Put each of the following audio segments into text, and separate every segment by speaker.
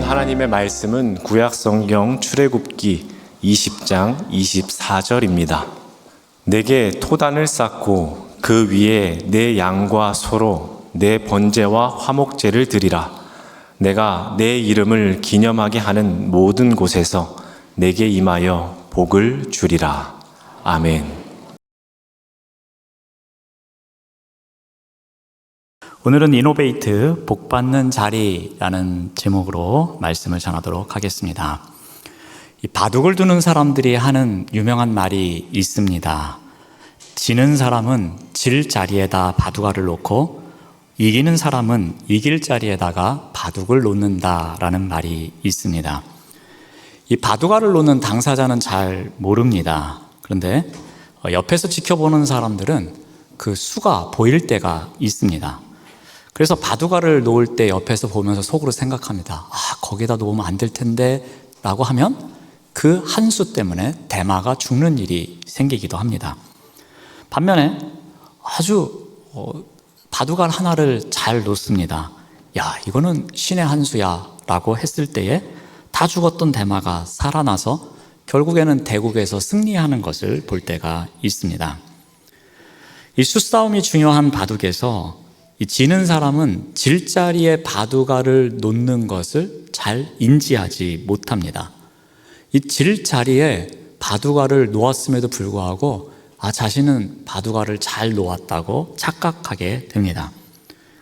Speaker 1: 하나님의 말씀은 구약성경 출애굽기 20장 24절입니다. 내게 토단을 쌓고 그 위에 내 양과 소로 내 번제와 화목제를 드리라. 내가 내 이름을 기념하게 하는 모든 곳에서 내게 임하여 복을 주리라. 아멘.
Speaker 2: 오늘은 이노베이트 복받는 자리라는 제목으로 말씀을 전하도록 하겠습니다. 이 바둑을 두는 사람들이 하는 유명한 말이 있습니다. 지는 사람은 질 자리에다 바둑알을 놓고 이기는 사람은 이길 자리에다가 바둑을 놓는다라는 말이 있습니다. 이 바둑알을 놓는 당사자는 잘 모릅니다. 그런데 옆에서 지켜보는 사람들은 그 수가 보일 때가 있습니다. 그래서 바둑알을 놓을 때 옆에서 보면서 속으로 생각합니다. 거기다 놓으면 안 될 텐데 라고 하면 그 한 수 때문에 대마가 죽는 일이 생기기도 합니다. 반면에 아주 바둑알 하나를 잘 놓습니다. 야, 이거는 신의 한 수야 라고 했을 때에 다 죽었던 대마가 살아나서 결국에는 대국에서 승리하는 것을 볼 때가 있습니다. 이 수싸움이 중요한 바둑에서 이 지는 사람은 질 자리에 바둑알을 놓는 것을 잘 인지하지 못합니다. 이 질 자리에 바둑알을 놓았음에도 불구하고 자신은 바둑알을 잘 놓았다고 착각하게 됩니다.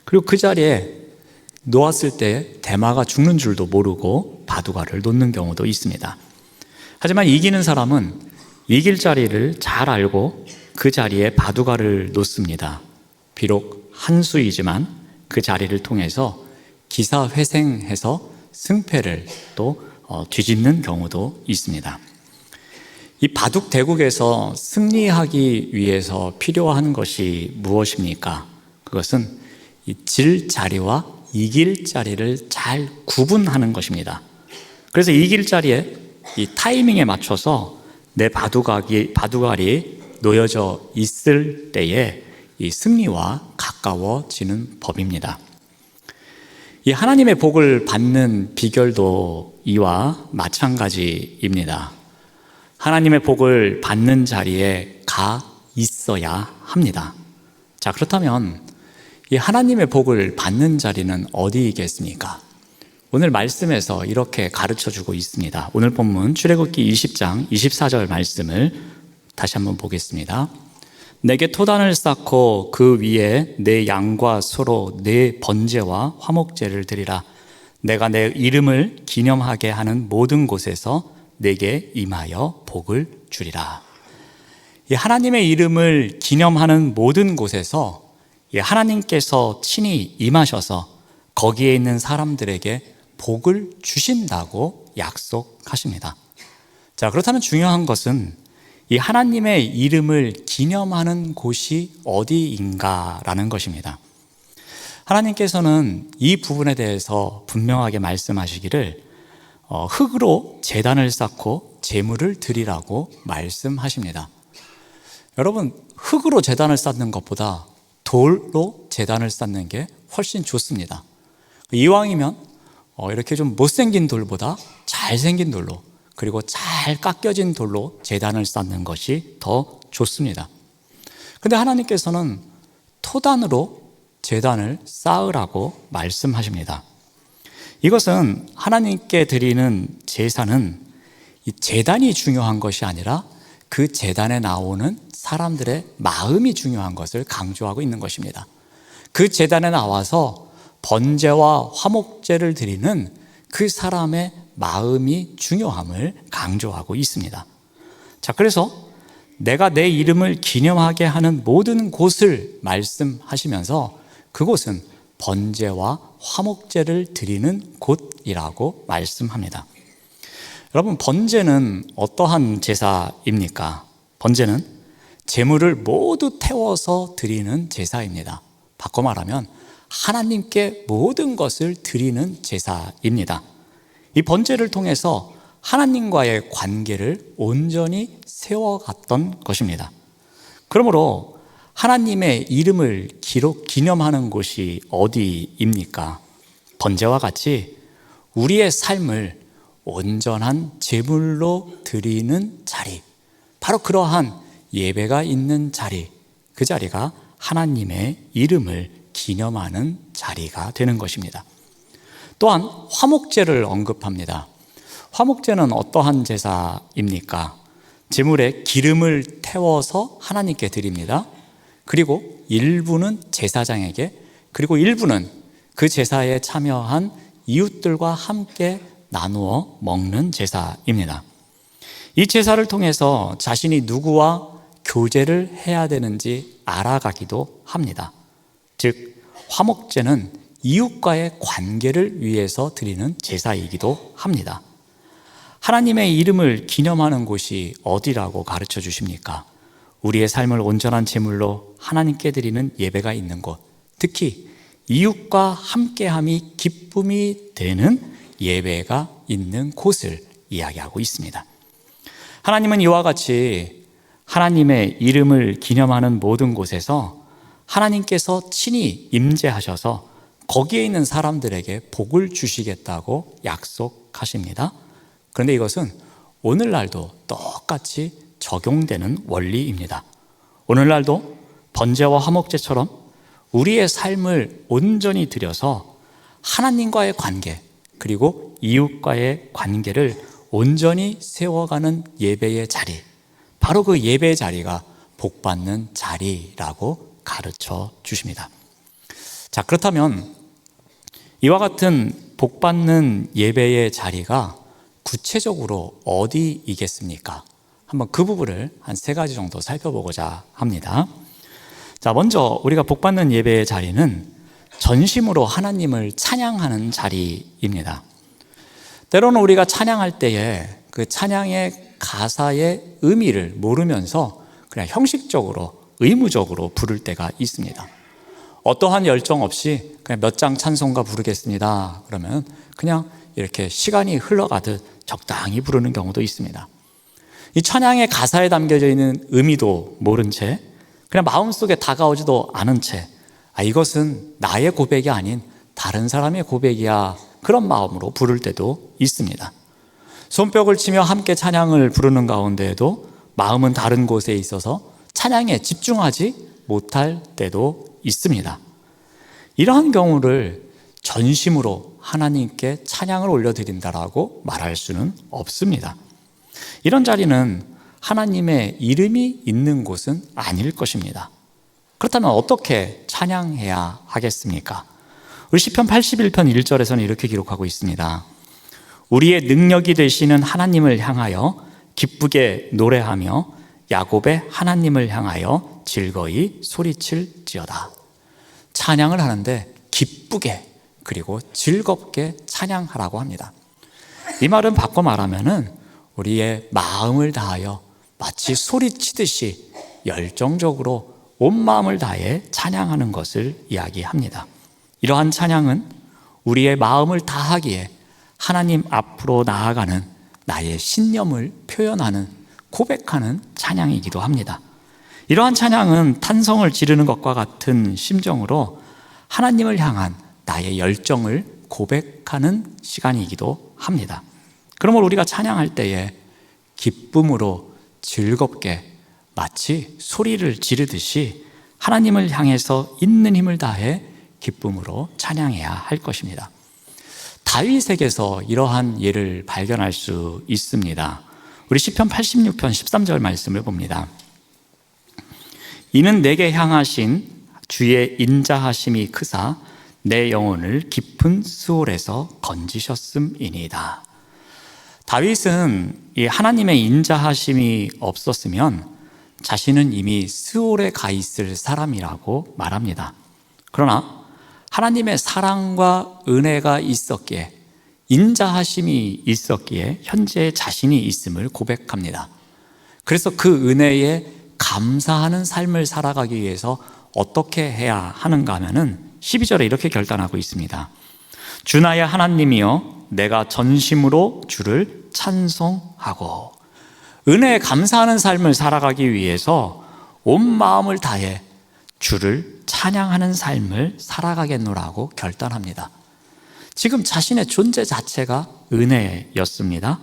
Speaker 2: 그리고 그 자리에 놓았을 때 대마가 죽는 줄도 모르고 바둑알을 놓는 경우도 있습니다. 하지만 이기는 사람은 이길 자리를 잘 알고 그 자리에 바둑알을 놓습니다. 비록 한 수이지만 그 자리를 통해서 기사회생해서 승패를 또 뒤집는 경우도 있습니다. 이 바둑 대국에서 승리하기 위해서 필요한 것이 무엇입니까? 그것은 이 질 자리와 이길 자리를 잘 구분하는 것입니다. 그래서 이길 자리에 이 타이밍에 맞춰서 내 바둑알이 놓여져 있을 때에 이 승리와 가까워지는 법입니다. 이 하나님의 복을 받는 비결도 이와 마찬가지입니다. 하나님의 복을 받는 자리에 가 있어야 합니다. 자, 그렇다면 이 하나님의 복을 받는 자리는 어디이겠습니까? 오늘 말씀에서 이렇게 가르쳐주고 있습니다. 오늘 본문 출애굽기 20장 24절 말씀을 다시 한번 보겠습니다. 내게 토단을 쌓고 그 위에 내 양과 소로 내 번제와 화목제를 드리라. 내가 내 이름을 기념하게 하는 모든 곳에서 내게 임하여 복을 주리라. 이 하나님의 이름을 기념하는 모든 곳에서 하나님께서 친히 임하셔서 거기에 있는 사람들에게 복을 주신다고 약속하십니다. 자, 그렇다면 중요한 것은 이 하나님의 이름을 기념하는 곳이 어디인가라는 것입니다. 하나님께서는 이 부분에 대해서 분명하게 말씀하시기를 흙으로 제단을 쌓고 제물을 드리라고 말씀하십니다. 여러분, 흙으로 제단을 쌓는 것보다 돌로 제단을 쌓는 게 훨씬 좋습니다. 이왕이면 이렇게 좀 못생긴 돌보다 잘생긴 돌로, 그리고 잘 깎여진 돌로 제단을 쌓는 것이 더 좋습니다. 그런데 하나님께서는 토단으로 제단을 쌓으라고 말씀하십니다. 이것은 하나님께 드리는 제사는 이 제단이 중요한 것이 아니라 그 제단에 나오는 사람들의 마음이 중요한 것을 강조하고 있는 것입니다. 그 제단에 나와서 번제와 화목제를 드리는 그 사람의 마음이 중요함을 강조하고 있습니다. 자, 그래서 내가 내 이름을 기념하게 하는 모든 곳을 말씀하시면서 그곳은 번제와 화목제를 드리는 곳이라고 말씀합니다. 여러분, 번제는 어떠한 제사입니까? 번제는 제물을 모두 태워서 드리는 제사입니다. 바꿔 말하면 하나님께 모든 것을 드리는 제사입니다. 이 번제를 통해서 하나님과의 관계를 온전히 세워갔던 것입니다. 그러므로 하나님의 이름을 기념하는 곳이 어디입니까? 번제와 같이 우리의 삶을 온전한 제물로 드리는 자리, 바로 그러한 예배가 있는 자리, 그 자리가 하나님의 이름을 기념하는 자리가 되는 것입니다. 또한 화목제를 언급합니다. 화목제는 어떠한 제사입니까? 제물에 기름을 태워서 하나님께 드립니다. 그리고 일부는 제사장에게, 그리고 일부는 그 제사에 참여한 이웃들과 함께 나누어 먹는 제사입니다. 이 제사를 통해서 자신이 누구와 교제를 해야 되는지 알아가기도 합니다. 즉, 화목제는 이웃과의 관계를 위해서 드리는 제사이기도 합니다. 하나님의 이름을 기념하는 곳이 어디라고 가르쳐 주십니까? 우리의 삶을 온전한 제물로 하나님께 드리는 예배가 있는 곳, 특히 이웃과 함께함이 기쁨이 되는 예배가 있는 곳을 이야기하고 있습니다. 하나님은 이와 같이 하나님의 이름을 기념하는 모든 곳에서 하나님께서 친히 임재하셔서 거기에 있는 사람들에게 복을 주시겠다고 약속하십니다. 그런데 이것은 오늘날도 똑같이 적용되는 원리입니다. 오늘날도 번제와 화목제처럼 우리의 삶을 온전히 들여서 하나님과의 관계, 그리고 이웃과의 관계를 온전히 세워가는 예배의 자리, 바로 그 예배의 자리가 복받는 자리라고 가르쳐 주십니다. 자, 그렇다면 이와 같은 복받는 예배의 자리가 구체적으로 어디이겠습니까? 한번 그 부분을 한 3가지 정도 살펴보고자 합니다. 자, 먼저 우리가 복받는 예배의 자리는 전심으로 하나님을 찬양하는 자리입니다. 때로는 우리가 찬양할 때에 그 찬양의 가사의 의미를 모르면서 그냥 형식적으로, 의무적으로 부를 때가 있습니다. 어떠한 열정 없이 그냥 몇 장 찬송가 부르겠습니다. 그러면 그냥 이렇게 시간이 흘러가듯 적당히 부르는 경우도 있습니다. 이 찬양의 가사에 담겨져 있는 의미도 모른 채, 그냥 마음속에 다가오지도 않은 채, 이것은 나의 고백이 아닌 다른 사람의 고백이야, 그런 마음으로 부를 때도 있습니다. 손뼉을 치며 함께 찬양을 부르는 가운데에도 마음은 다른 곳에 있어서 찬양에 집중하지 못할 때도 있습니다. 이러한 경우를 전심으로 하나님께 찬양을 올려드린다라고 말할 수는 없습니다. 이런 자리는 하나님의 이름이 있는 곳은 아닐 것입니다. 그렇다면 어떻게 찬양해야 하겠습니까? 우리 시편 81편 1절에서는 이렇게 기록하고 있습니다. 우리의 능력이 되시는 하나님을 향하여 기쁘게 노래하며 야곱의 하나님을 향하여 즐거이 소리칠지어다. 찬양을 하는데 기쁘게, 그리고 즐겁게 찬양하라고 합니다. 이 말은 바꿔 말하면은 우리의 마음을 다하여 마치 소리치듯이 열정적으로 온 마음을 다해 찬양하는 것을 이야기합니다. 이러한 찬양은 우리의 마음을 다하기에 하나님 앞으로 나아가는 나의 신념을 표현하는, 고백하는 찬양이기도 합니다. 이러한 찬양은 탄성을 지르는 것과 같은 심정으로 하나님을 향한 나의 열정을 고백하는 시간이기도 합니다. 그러므로 우리가 찬양할 때에 기쁨으로 즐겁게 마치 소리를 지르듯이 하나님을 향해서 있는 힘을 다해 기쁨으로 찬양해야 할 것입니다. 다윗에게서 이러한 예를 발견할 수 있습니다. 우리 시편 86편 13절 말씀을 봅니다. 이는 내게 향하신 주의 인자하심이 크사 내 영혼을 깊은 수월에서 건지셨음이니이다. 다윗은 이 하나님의 인자하심이 없었으면 자신은 이미 스올에 가 있을 사람이라고 말합니다. 그러나 하나님의 사랑과 은혜가 있었기에, 인자하심이 있었기에 현재 자신이 있음을 고백합니다. 그래서 그 은혜에 감사하는 삶을 살아가기 위해서 어떻게 해야 하는가 하면은 12절에 이렇게 결단하고 있습니다. 주 나의 하나님이여 내가 전심으로 주를 찬송하고. 은혜에 감사하는 삶을 살아가기 위해서 온 마음을 다해 주를 찬양하는 삶을 살아가겠노라고 결단합니다. 지금 자신의 존재 자체가 은혜였습니다.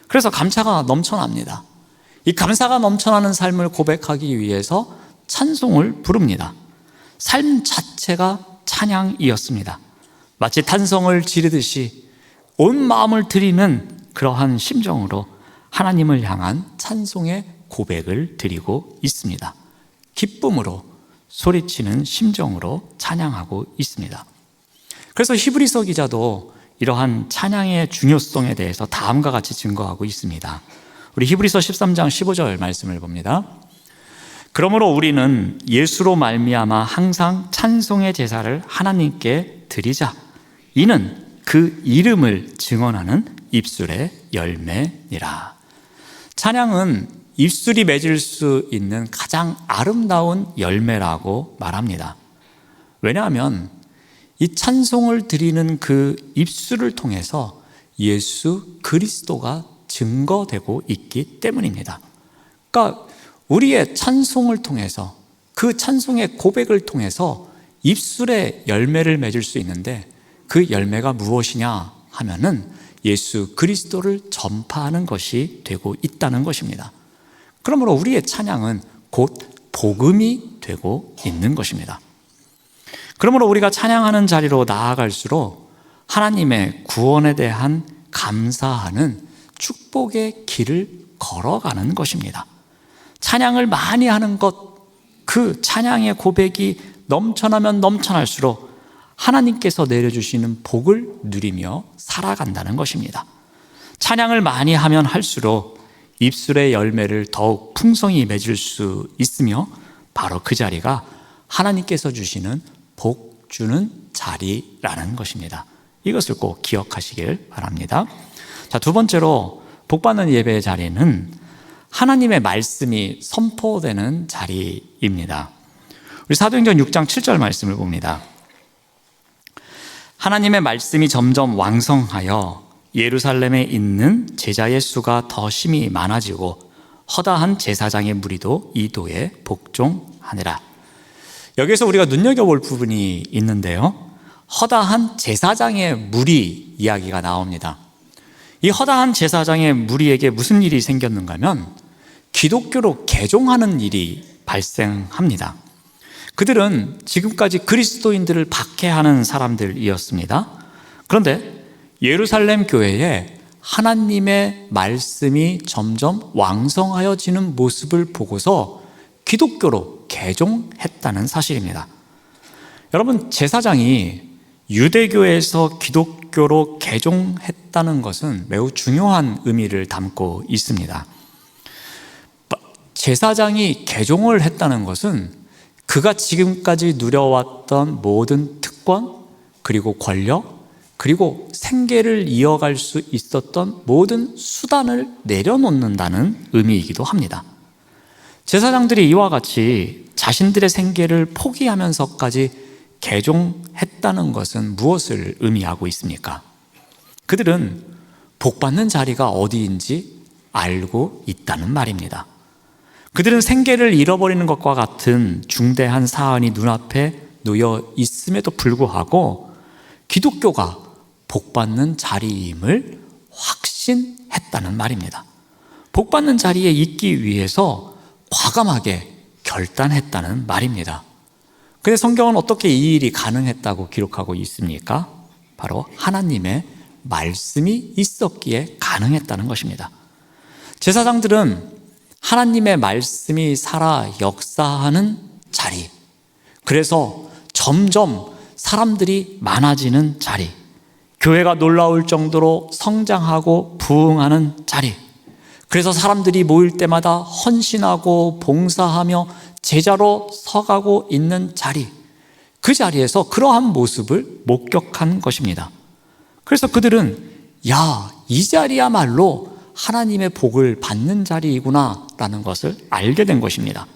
Speaker 2: 그래서 감사가 넘쳐납니다. 이 감사가 넘쳐나는 삶을 고백하기 위해서 찬송을 부릅니다. 삶 자체가 찬양이었습니다. 마치 탄성을 지르듯이 온 마음을 드리는 그러한 심정으로 하나님을 향한 찬송의 고백을 드리고 있습니다. 기쁨으로 소리치는 심정으로 찬양하고 있습니다. 그래서 히브리서 기자도 이러한 찬양의 중요성에 대해서 다음과 같이 증거하고 있습니다. 우리 히브리서 13장 15절 말씀을 봅니다. 그러므로 우리는 예수로 말미암아 항상 찬송의 제사를 하나님께 드리자. 이는 그 이름을 증언하는 입술의 열매니라. 찬양은 입술이 맺을 수 있는 가장 아름다운 열매라고 말합니다. 왜냐하면 이 찬송을 드리는 그 입술을 통해서 예수 그리스도가 증거되고 있기 때문입니다. 그러니까 우리의 찬송을 통해서, 그 찬송의 고백을 통해서 입술의 열매를 맺을 수 있는데, 그 열매가 무엇이냐 하면은 예수 그리스도를 전파하는 것이 되고 있다는 것입니다. 그러므로 우리의 찬양은 곧 복음이 되고 있는 것입니다. 그러므로 우리가 찬양하는 자리로 나아갈수록 하나님의 구원에 대한 감사하는 축복의 길을 걸어가는 것입니다. 찬양을 많이 하는 것, 그 찬양의 고백이 넘쳐나면 넘쳐날수록 하나님께서 내려주시는 복을 누리며 살아간다는 것입니다. 찬양을 많이 하면 할수록 입술의 열매를 더욱 풍성히 맺을 수 있으며, 바로 그 자리가 하나님께서 주시는 복 주는 자리라는 것입니다. 이것을 꼭 기억하시길 바랍니다. 자, 두 번째로 복받는 예배의 자리는 하나님의 말씀이 선포되는 자리입니다. 우리 사도행전 6장 7절 말씀을 봅니다. 하나님의 말씀이 점점 왕성하여 예루살렘에 있는 제자의 수가 더 심히 많아지고 허다한 제사장의 무리도 이 도에 복종하니라. 여기서 우리가 눈여겨볼 부분이 있는데요, 허다한 제사장의 무리 이야기가 나옵니다. 이 허다한 제사장의 무리에게 무슨 일이 생겼는가 하면 기독교로 개종하는 일이 발생합니다. 그들은 지금까지 그리스도인들을 박해하는 사람들이었습니다. 그런데 예루살렘 교회에 하나님의 말씀이 점점 왕성하여지는 모습을 보고서 기독교로 개종했다는 사실입니다. 여러분, 제사장이 유대교에서 기독교로 개종했다는 것은 매우 중요한 의미를 담고 있습니다. 제사장이 개종을 했다는 것은 그가 지금까지 누려왔던 모든 특권, 그리고 권력, 그리고 생계를 이어갈 수 있었던 모든 수단을 내려놓는다는 의미이기도 합니다. 제사장들이 이와 같이 자신들의 생계를 포기하면서까지 개종했다는 것은 무엇을 의미하고 있습니까? 그들은 복받는 자리가 어디인지 알고 있다는 말입니다. 그들은 생계를 잃어버리는 것과 같은 중대한 사안이 눈앞에 놓여 있음에도 불구하고 기독교가 복받는 자리임을 확신했다는 말입니다. 복받는 자리에 있기 위해서 과감하게 결단했다는 말입니다. 근데 성경은 어떻게 이 일이 가능했다고 기록하고 있습니까? 바로 하나님의 말씀이 있었기에 가능했다는 것입니다. 제사장들은 하나님의 말씀이 살아 역사하는 자리, 그래서 점점 사람들이 많아지는 자리, 교회가 놀라울 정도로 성장하고 부흥하는 자리, 그래서 사람들이 모일 때마다 헌신하고 봉사하며 제자로 서가고 있는 자리, 그 자리에서 그러한 모습을 목격한 것입니다. 그래서 그들은 이 자리야말로 하나님의 복을 받는 자리이구나 라는 것을 알게 된 것입니다.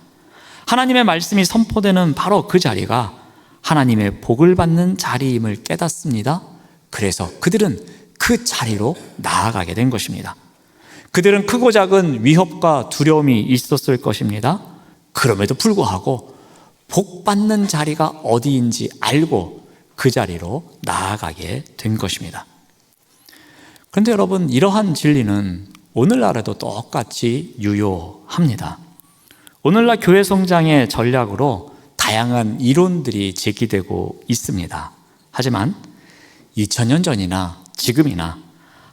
Speaker 2: 하나님의 말씀이 선포되는 바로 그 자리가 하나님의 복을 받는 자리임을 깨닫습니다. 그래서 그들은 그 자리로 나아가게 된 것입니다. 그들은 크고 작은 위협과 두려움이 있었을 것입니다. 그럼에도 불구하고 복 받는 자리가 어디인지 알고 그 자리로 나아가게 된 것입니다. 그런데 여러분, 이러한 진리는 오늘날에도 똑같이 유효합니다. 오늘날 교회 성장의 전략으로 다양한 이론들이 제기되고 있습니다. 하지만 2000년 전이나 지금이나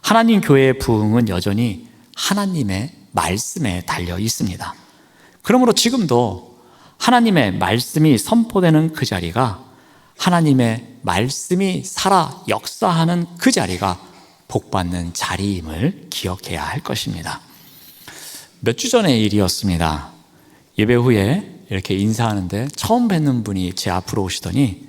Speaker 2: 하나님 교회의 부흥은 여전히 하나님의 말씀에 달려 있습니다. 그러므로 지금도 하나님의 말씀이 선포되는 그 자리가, 하나님의 말씀이 살아 역사하는 그 자리가 복받는 자리임을 기억해야 할 것입니다. 몇 주 전의 일이었습니다. 예배 후에 이렇게 인사하는데 처음 뵙는 분이 제 앞으로 오시더니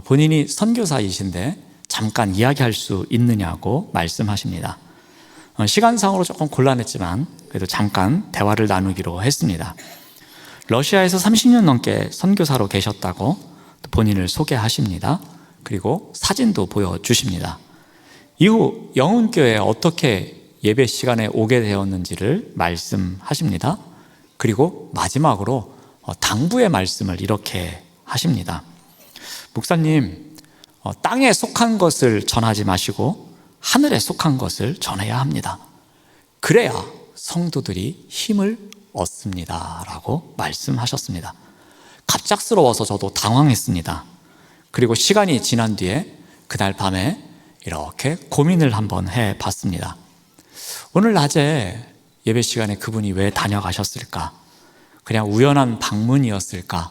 Speaker 2: 본인이 선교사이신데 잠깐 이야기할 수 있느냐고 말씀하십니다. 시간상으로 조금 곤란했지만 그래도 잠깐 대화를 나누기로 했습니다. 러시아에서 30년 넘게 선교사로 계셨다고 본인을 소개하십니다. 그리고 사진도 보여주십니다. 이후 영훈교회에 어떻게 예배 시간에 오게 되었는지를 말씀하십니다. 그리고 마지막으로 당부의 말씀을 이렇게 하십니다. 목사님, 땅에 속한 것을 전하지 마시고 하늘에 속한 것을 전해야 합니다. 그래야 성도들이 힘을 얻습니다 라고 말씀하셨습니다. 갑작스러워서 저도 당황했습니다. 그리고 시간이 지난 뒤에 그날 밤에 이렇게 고민을 한번 해봤습니다. 오늘 낮에 예배 시간에 그분이 왜 다녀가셨을까? 그냥 우연한 방문이었을까?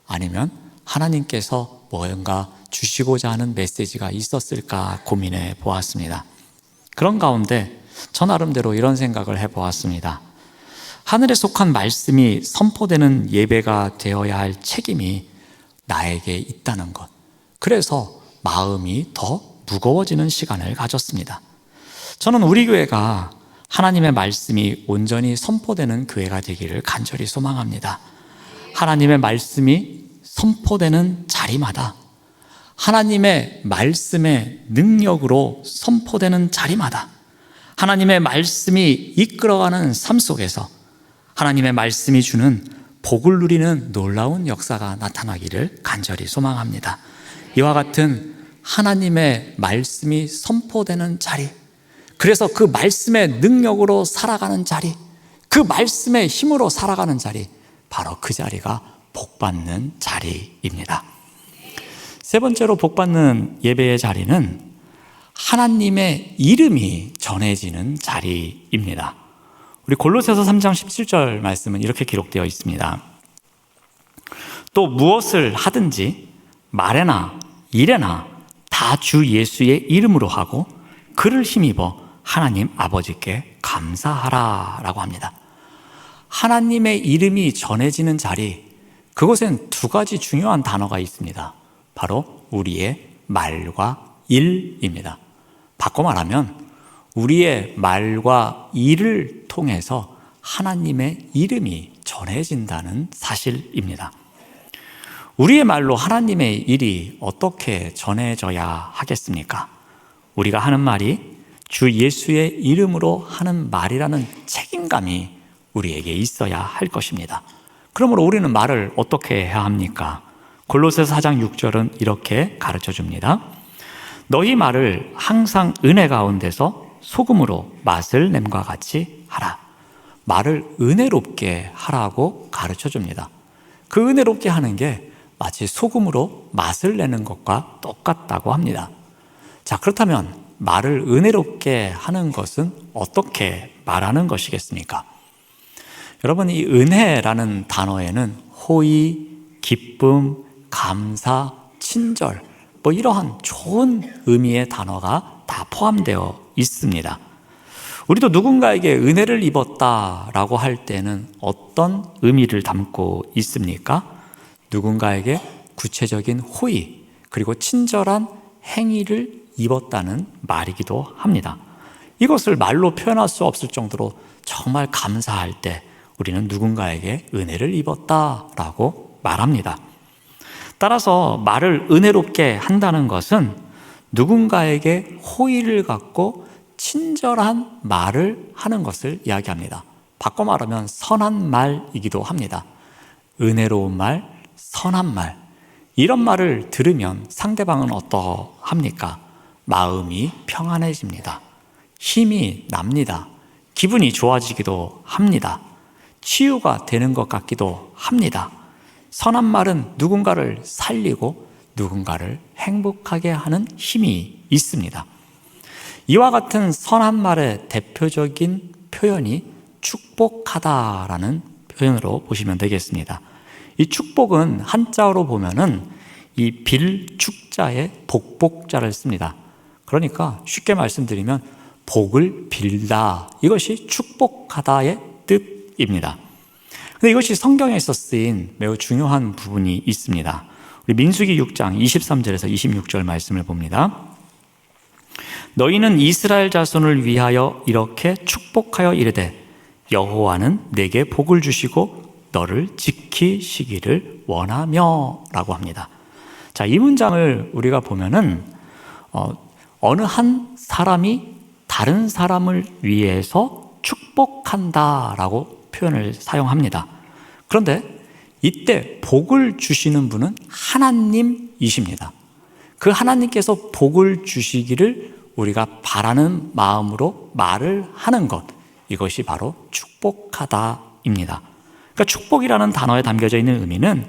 Speaker 2: 아니면 하나님께서 뭔가 주시고자 하는 메시지가 있었을까 고민해 보았습니다. 그런 가운데 저 나름대로 이런 생각을 해보았습니다. 하늘에 속한 말씀이 선포되는 예배가 되어야 할 책임이 나에게 있다는 것. 그래서 마음이 더 무거워지는 시간을 가졌습니다. 저는 우리 교회가 하나님의 말씀이 온전히 선포되는 교회가 되기를 간절히 소망합니다. 하나님의 말씀이 선포되는 자리마다, 하나님의 말씀의 능력으로 선포되는 자리마다, 하나님의 말씀이 이끌어가는 삶 속에서 하나님의 말씀이 주는 복을 누리는 놀라운 역사가 나타나기를 간절히 소망합니다. 이와 같은 하나님의 말씀이 선포되는 자리, 그래서 그 말씀의 능력으로 살아가는 자리, 그 말씀의 힘으로 살아가는 자리, 바로 그 자리가 복받는 자리입니다. 세 번째로 복받는 예배의 자리는 하나님의 이름이 전해지는 자리입니다. 우리 골로새서 3장 17절 말씀은 이렇게 기록되어 있습니다. 또 무엇을 하든지 말에나 일에나 다 주 예수의 이름으로 하고 그를 힘입어 하나님 아버지께 감사하라 라고 합니다. 하나님의 이름이 전해지는 자리, 그곳엔 두 가지 중요한 단어가 있습니다. 바로 우리의 말과 일입니다. 바꿔 말하면 우리의 말과 일을 통해서 하나님의 이름이 전해진다는 사실입니다. 우리의 말로 하나님의 일이 어떻게 전해져야 하겠습니까? 우리가 하는 말이 주 예수의 이름으로 하는 말이라는 책임감이 우리에게 있어야 할 것입니다. 그러므로 우리는 말을 어떻게 해야 합니까? 골로새서 4장 6절은 이렇게 가르쳐 줍니다. 너희 말을 항상 은혜 가운데서 소금으로 맛을 냄과 같이 하라. 말을 은혜롭게 하라고 가르쳐 줍니다. 그 은혜롭게 하는 게 마치 소금으로 맛을 내는 것과 똑같다고 합니다. 자, 그렇다면 말을 은혜롭게 하는 것은 어떻게 말하는 것이겠습니까? 여러분, 이 은혜라는 단어에는 호의, 기쁨, 감사, 친절, 이러한 좋은 의미의 단어가 다 포함되어 있습니다. 우리도 누군가에게 은혜를 입었다라고 할 때는 어떤 의미를 담고 있습니까? 누군가에게 구체적인 호의, 그리고 친절한 행위를 입었다는 말이기도 합니다. 이것을 말로 표현할 수 없을 정도로 정말 감사할 때 우리는 누군가에게 은혜를 입었다라고 말합니다. 따라서 말을 은혜롭게 한다는 것은 누군가에게 호의를 갖고 친절한 말을 하는 것을 이야기합니다. 바꿔 말하면 선한 말이기도 합니다. 은혜로운 말, 선한 말, 이런 말을 들으면 상대방은 어떠합니까? 마음이 평안해집니다. 힘이 납니다. 기분이 좋아지기도 합니다. 치유가 되는 것 같기도 합니다. 선한 말은 누군가를 살리고 누군가를 행복하게 하는 힘이 있습니다. 이와 같은 선한 말의 대표적인 표현이 축복하다라는 표현으로 보시면 되겠습니다. 이 축복은 한자어로 보면은 이 빌축자에 복복자를 씁니다. 그러니까 쉽게 말씀드리면 복을 빌다, 이것이 축복하다의 뜻입니다. 근데 이것이 성경에서 쓰인 매우 중요한 부분이 있습니다. 우리 민수기 6장 23절에서 26절 말씀을 봅니다. 너희는 이스라엘 자손을 위하여 이렇게 축복하여 이르되 여호와는 내게 복을 주시고 너를 지키시기를 원하며 라고 합니다. 자, 이 문장을 우리가 보면은 어느 한 사람이 다른 사람을 위해서 축복한다라고 표현을 사용합니다. 그런데 이때 복을 주시는 분은 하나님이십니다. 그 하나님께서 복을 주시기를 우리가 바라는 마음으로 말을 하는 것, 이것이 바로 축복하다입니다. 그러니까 축복이라는 단어에 담겨져 있는 의미는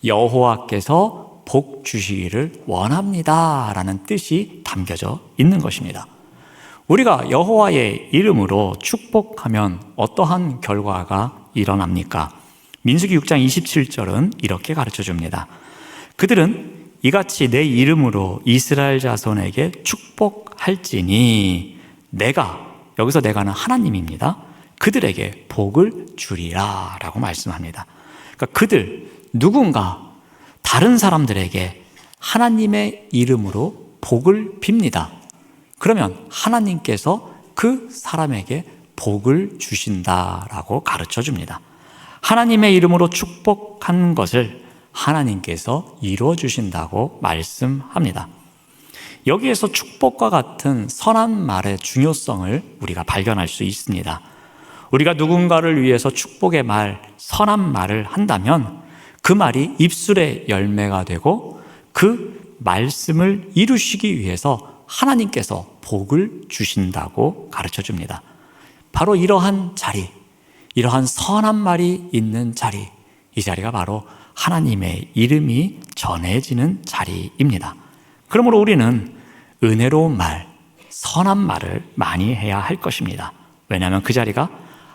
Speaker 2: 여호와께서 복 주시기를 원합니다 라는 뜻이 담겨져 있는 것입니다. 우리가 여호와의 이름으로 축복하면 어떠한 결과가 일어납니까? 민수기 6장 27절은 이렇게 가르쳐 줍니다. 그들은 이같이 내 이름으로 이스라엘 자손에게 축복할지니 내가, 여기서 내가는 하나님입니다, 그들에게 복을 주리라 라고 말씀합니다. 그러니까 그들, 누군가 다른 사람들에게 하나님의 이름으로 복을 빕니다. 그러면 하나님께서 그 사람에게 복을 주신다라고 가르쳐 줍니다. 하나님의 이름으로 축복한 것을 하나님께서 이루어 주신다고 말씀합니다. 여기에서 축복과 같은 선한 말의 중요성을 우리가 발견할 수 있습니다. 우리가 누군가를 위해서 축복의 말, 선한 말을 한다면 그 말이 입술의 열매가 되고 그 말씀을 이루시기 위해서 하나님께서 복을 주신다고 가르쳐 줍니다. 바로 이러한 자리, 이러한 선한 말이 있는 자리, 이 자리가 바로 하나님의 이름이 전해지는 자리입니다. 그러므로 우리는 은혜로운 말, 선한 말을 많이 해야 할 것입니다. 왜냐하면 그 자리가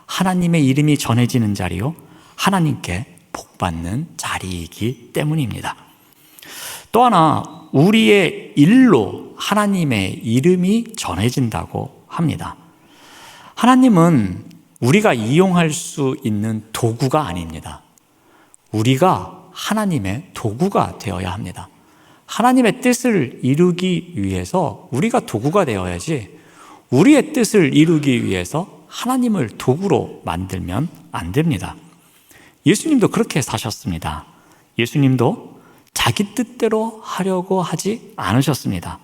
Speaker 2: 하나님의 이름이 전해지는 자리요, 하나님께 복받는 자리이기 때문입니다. 또 하나, 우리의 일로 하나님의 이름이 전해진다고 합니다. 하나님은 우리가 이용할 수 있는 도구가 아닙니다. 우리가 하나님의 도구가 되어야 합니다. 하나님의 뜻을 이루기 위해서 우리가 도구가 되어야지, 우리의 뜻을 이루기 위해서 하나님을 도구로 만들면 안 됩니다. 예수님도 그렇게 사셨습니다. 예수님도 자기 뜻대로 하려고 하지 않으셨습니다.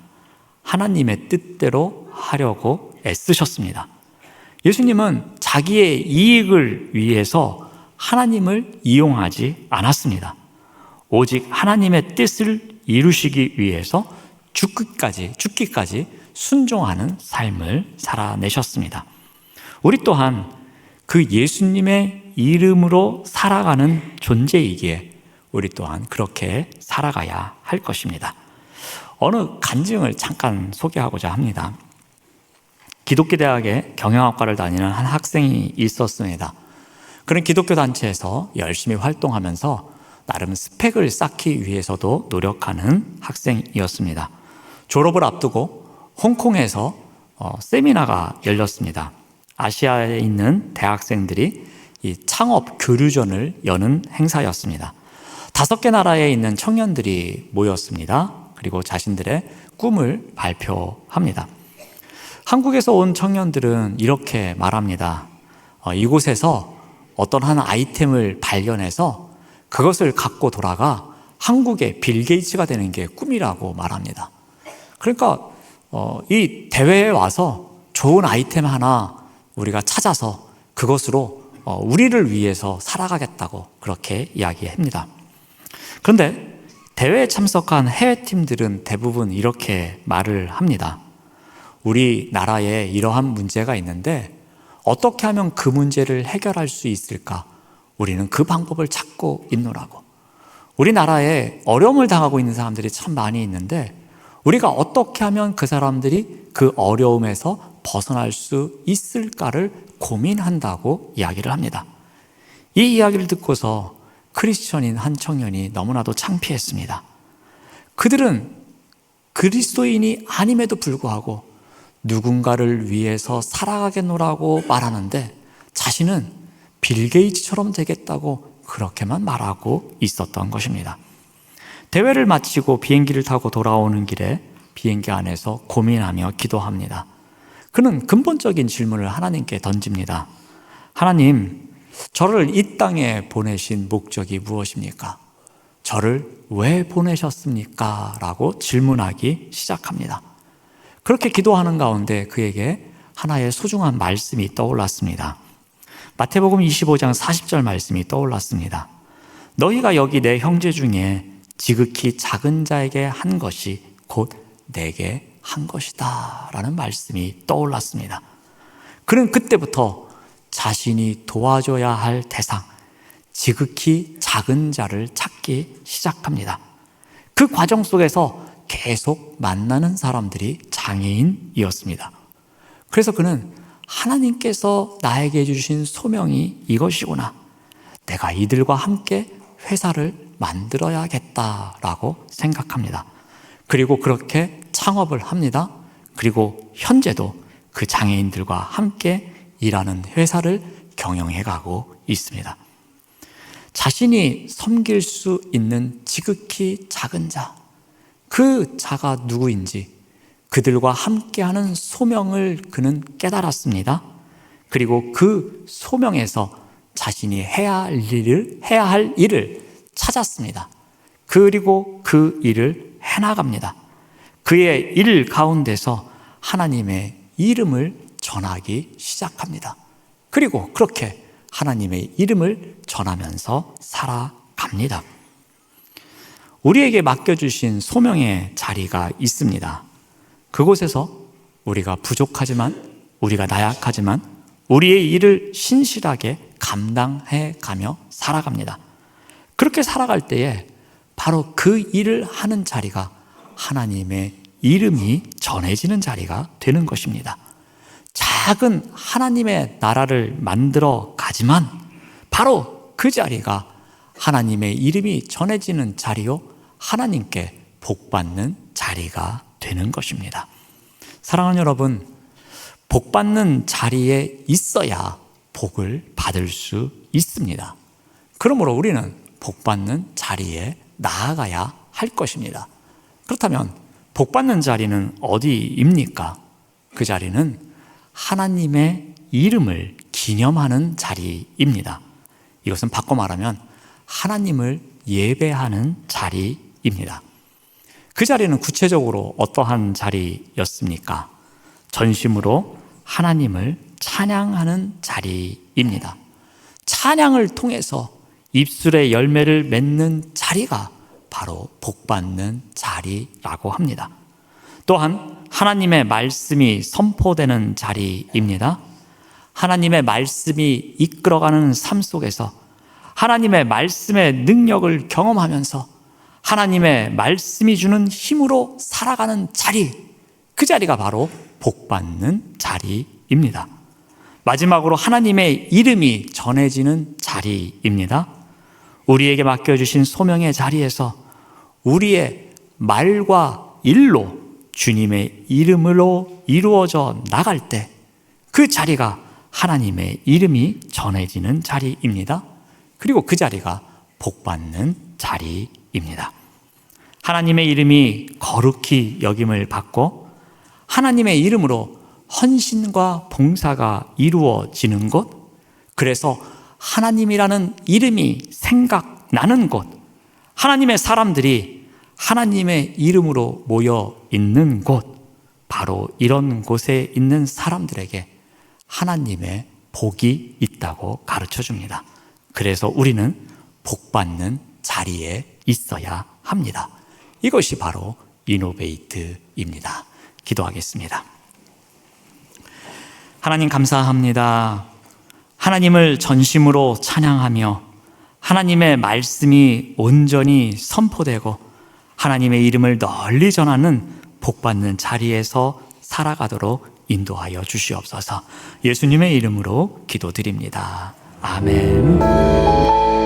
Speaker 2: 하나님의 뜻대로 하려고 애쓰셨습니다. 예수님은 자기의 이익을 위해서 하나님을 이용하지 않았습니다. 오직 하나님의 뜻을 이루시기 위해서 죽기까지 순종하는 삶을 살아내셨습니다. 우리 또한 그 예수님의 이름으로 살아가는 존재이기에 우리 또한 그렇게 살아가야 할 것입니다. 어느 간증을 잠깐 소개하고자 합니다. 기독교 대학의 경영학과를 다니는 한 학생이 있었습니다. 그는 기독교 단체에서 열심히 활동하면서 나름 스펙을 쌓기 위해서도 노력하는 학생이었습니다. 졸업을 앞두고 홍콩에서 세미나가 열렸습니다. 아시아에 있는 대학생들이 이 창업 교류전을 여는 행사였습니다. 5개 나라에 있는 청년들이 모였습니다. 그리고 자신들의 꿈을 발표합니다. 한국에서 온 청년들은 이렇게 말합니다. 이곳에서 어떤 한 아이템을 발견해서 그것을 갖고 돌아가 한국의 빌 게이츠가 되는 게 꿈이라고 말합니다. 그러니까 이 대회에 와서 좋은 아이템 하나 우리가 찾아서 그것으로 우리를 위해서 살아가겠다고 그렇게 이야기합니다. 그런데 대회에 참석한 해외팀들은 대부분 이렇게 말을 합니다. 우리나라에 이러한 문제가 있는데 어떻게 하면 그 문제를 해결할 수 있을까? 우리는 그 방법을 찾고 있노라고. 우리나라에 어려움을 당하고 있는 사람들이 참 많이 있는데 우리가 어떻게 하면 그 사람들이 그 어려움에서 벗어날 수 있을까를 고민한다고 이야기를 합니다. 이 이야기를 듣고서 크리스천인 한 청년이 너무나도 창피했습니다. 그들은 그리스도인이 아님에도 불구하고 누군가를 위해서 살아가겠노라고 말하는데 자신은 빌 게이츠처럼 되겠다고 그렇게만 말하고 있었던 것입니다. 대회를 마치고 비행기를 타고 돌아오는 길에 비행기 안에서 고민하며 기도합니다. 그는 근본적인 질문을 하나님께 던집니다. 하나님, 저를 이 땅에 보내신 목적이 무엇입니까? 저를 왜 보내셨습니까? 라고 질문하기 시작합니다. 그렇게 기도하는 가운데 그에게 하나의 소중한 말씀이 떠올랐습니다. 마태복음 25장 40절 말씀이 떠올랐습니다. 너희가 여기 내 형제 중에 지극히 작은 자에게 한 것이 곧 내게 한 것이다 라는 말씀이 떠올랐습니다. 그는 그때부터 자신이 도와줘야 할 대상, 지극히 작은 자를 찾기 시작합니다. 그 과정 속에서 계속 만나는 사람들이 장애인이었습니다. 그래서 그는 하나님께서 나에게 주신 소명이 이것이구나. 내가 이들과 함께 회사를 만들어야겠다라고 생각합니다. 그리고 그렇게 창업을 합니다. 그리고 현재도 그 장애인들과 함께 일하는 회사를 경영해가고 있습니다. 자신이 섬길 수 있는 지극히 작은 자, 그 자가 누구인지 그들과 함께하는 소명을 그는 깨달았습니다. 그리고 그 소명에서 자신이 해야 할 일을 찾았습니다. 그리고 그 일을 해나갑니다. 그의 일 가운데서 하나님의 이름을 전하기 시작합니다. 그리고 그렇게 하나님의 이름을 전하면서 살아갑니다. 우리에게 맡겨주신 소명의 자리가 있습니다. 그곳에서 우리가 부족하지만, 우리가 나약하지만 우리의 일을 신실하게 감당해 가며 살아갑니다. 그렇게 살아갈 때에 바로 그 일을 하는 자리가 하나님의 이름이 전해지는 자리가 되는 것입니다. 작은 하나님의 나라를 만들어 가지만 바로 그 자리가 하나님의 이름이 전해지는 자리요, 하나님께 복받는 자리가 되는 것입니다. 사랑하는 여러분, 복받는 자리에 있어야 복을 받을 수 있습니다. 그러므로 우리는 복받는 자리에 나아가야 할 것입니다. 그렇다면 복받는 자리는 어디입니까? 그 자리는 하나님의 이름을 기념하는 자리입니다. 이것은 바꿔 말하면 하나님을 예배하는 자리입니다. 그 자리는 구체적으로 어떠한 자리였습니까? 전심으로 하나님을 찬양하는 자리입니다. 찬양을 통해서 입술의 열매를 맺는 자리가 바로 복받는 자리라고 합니다. 또한 하나님의 말씀이 선포되는 자리입니다. 하나님의 말씀이 이끌어가는 삶 속에서 하나님의 말씀의 능력을 경험하면서 하나님의 말씀이 주는 힘으로 살아가는 자리, 그 자리가 바로 복받는 자리입니다. 마지막으로 하나님의 이름이 전해지는 자리입니다. 우리에게 맡겨주신 소명의 자리에서 우리의 말과 일로 주님의 이름으로 이루어져 나갈 때 그 자리가 하나님의 이름이 전해지는 자리입니다. 그리고 그 자리가 복받는 자리입니다. 하나님의 이름이 거룩히 여김을 받고 하나님의 이름으로 헌신과 봉사가 이루어지는 곳, 그래서 하나님이라는 이름이 생각나는 곳, 하나님의 사람들이 하나님의 이름으로 모여 있는 곳, 바로 이런 곳에 있는 사람들에게 하나님의 복이 있다고 가르쳐 줍니다. 그래서 우리는 복받는 자리에 있어야 합니다. 이것이 바로 이노베이트입니다. 기도하겠습니다. 하나님 감사합니다. 하나님을 전심으로 찬양하며 하나님의 말씀이 온전히 선포되고 하나님의 이름을 널리 전하는 복받는 자리에서 살아가도록 인도하여 주시옵소서. 예수님의 이름으로 기도드립니다. 아멘.